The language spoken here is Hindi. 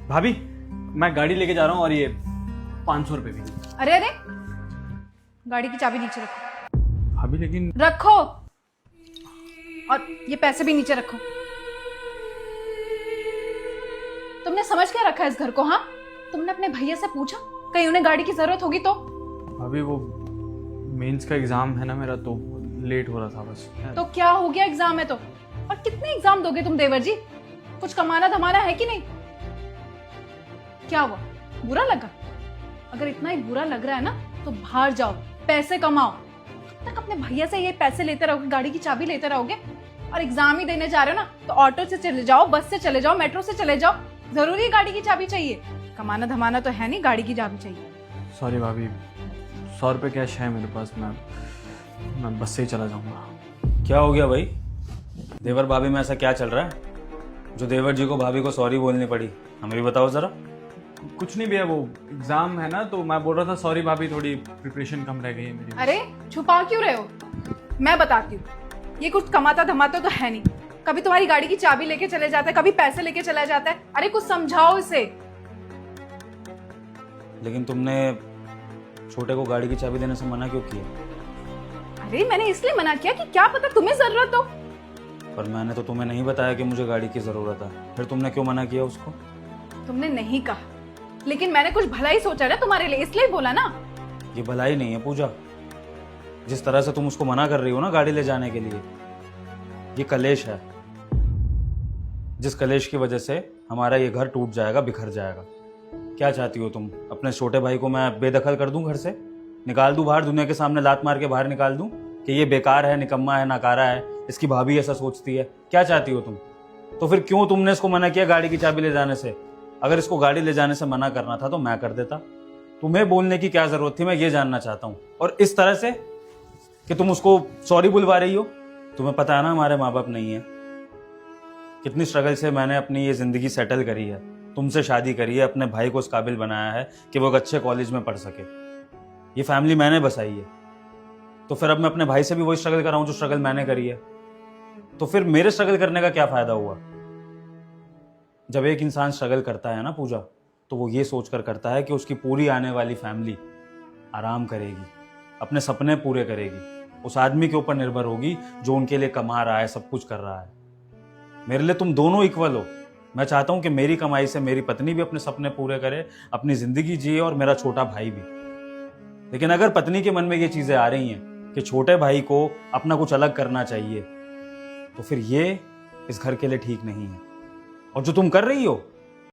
भाभी मैं गाड़ी लेके जा रहा हूँ और ये 500 रुपए भी। अरे अरे, गाड़ी की चाबी नीचे रखो। भाभी लेकिन रखो, और ये पैसे भी नीचे रखो। तुमने समझ क्या रखा है इस घर को? हाँ, तुमने अपने भैया से पूछा कहीं उन्हें गाड़ी की जरूरत होगी तो? भाभी वो मेंस का एग्जाम है ना मेरा, तो लेट हो रहा था बस। तो क्या हो गया, एग्जाम है तो? और कितने एग्जाम दोगे तुम देवर जी? कुछ कमाना धमाना है कि नहीं? क्या हुआ, बुरा लगा? अगर इतना ही बुरा लग रहा है ना तो बाहर जाओ, पैसे कमाओ। कब तक अपने भैया से ये पैसे लेते रहोगे, गाड़ी की चाबी लेते रहोगे? और एग्जाम ही देने जा रहे हो ना तो ऑटो से चले जाओ, बस से चले जाओ, मेट्रो से चले जाओ। जरूरी है गाड़ी की चाबी चाहिए? कमाना धमाना तो है नहीं, गाड़ी की चाबी चाहिए। सॉरी भाभी, 100 रुपये कैश है मेरे पास, मैं बस से ही चला जाऊंगा। क्या हो गया भाई? देवर भाभी में ऐसा क्या चल रहा है जो देवर जी को भाभी को सॉरी बोलनी पड़ी? हमें भी बताओ जरा। कुछ नहीं भैया, वो एग्जाम है ना तो मैं बोल रहा था सॉरी भाभी, थोड़ी प्रिपरेशन कम रह गई है मेरी। अरे छुपा क्यों रहे हो? मैं बताती हूँ, ये कुछ कमाता धमाता तो है नहीं। कभी तुम्हारी गाड़ी की चाबी लेके चले जाता है, कभी पैसे लेके चला जाता है। अरे कुछ समझाओ इसे। लेकिन तुमने छोटे को गाड़ी की चाबी देने से मना क्यों किया? अरे मैंने इसलिए मना किया कि क्या पता तुम्हें जरूरत हो। पर मैंने तो तुम्हें नहीं बताया कि मुझे गाड़ी की जरूरत है, फिर तुमने क्यों मना किया उसको? तुमने नहीं कहा, लेकिन मैंने कुछ भला ही सोचा ना तुम्हारे लिए, इसलिए बोला ना। ये भलाई नहीं है पूजा। जिस तरह से तुम उसको मना कर रही हो ना गाड़ी ले जाने के लिए, ये कलेश है। जिस कलेश की वजह से हमारा ये घर टूट जाएगा, बिखर जाएगा। क्या चाहती हो तुम? अपने छोटे भाई को मैं बेदखल कर दूं, घर से निकाल दूं बाहर, दुनिया के सामने लात मार के बाहर निकाल दूं कि ये बेकार है, निकम्मा है, नाकारा है, इसकी भाभी ऐसा सोचती है? क्या चाहती हो तुम? तो फिर क्यों तुमने इसको मना किया गाड़ी की चाबी ले जाने से? अगर इसको गाड़ी ले जाने से मना करना था तो मैं कर देता। तुम्हें बोलने की क्या जरूरत थी, मैं ये जानना चाहता हूँ। और इस तरह से कि तुम उसको सॉरी बुलवा रही हो। तुम्हें पता है ना हमारे माँ बाप नहीं है, कितनी स्ट्रगल से मैंने अपनी ये जिंदगी सेटल करी है, तुमसे शादी करी है, अपने भाई को इस काबिल बनाया है कि वो एक अच्छे कॉलेज में पढ़ सके। ये फैमिली मैंने बसाई है, तो फिर अब मैं अपने भाई से भी वही स्ट्रगल कर रहा हूँ जो स्ट्रगल मैंने करी है। तो फिर मेरे स्ट्रगल करने का क्या फायदा हुआ? जब एक इंसान स्ट्रगल करता है ना पूजा, तो वो ये सोचकर करता है कि उसकी पूरी आने वाली फैमिली आराम करेगी, अपने सपने पूरे करेगी, उस आदमी के ऊपर निर्भर होगी जो उनके लिए कमा रहा है, सब कुछ कर रहा है। मेरे लिए तुम दोनों इक्वल हो। मैं चाहता हूं कि मेरी कमाई से मेरी पत्नी भी अपने सपने पूरे करे, अपनी जिंदगी जिए, और मेरा छोटा भाई भी। लेकिन अगर पत्नी के मन में ये चीजें आ रही हैं कि छोटे भाई को अपना कुछ अलग करना चाहिए, तो फिर ये इस घर के लिए ठीक नहीं है। और जो तुम कर रही हो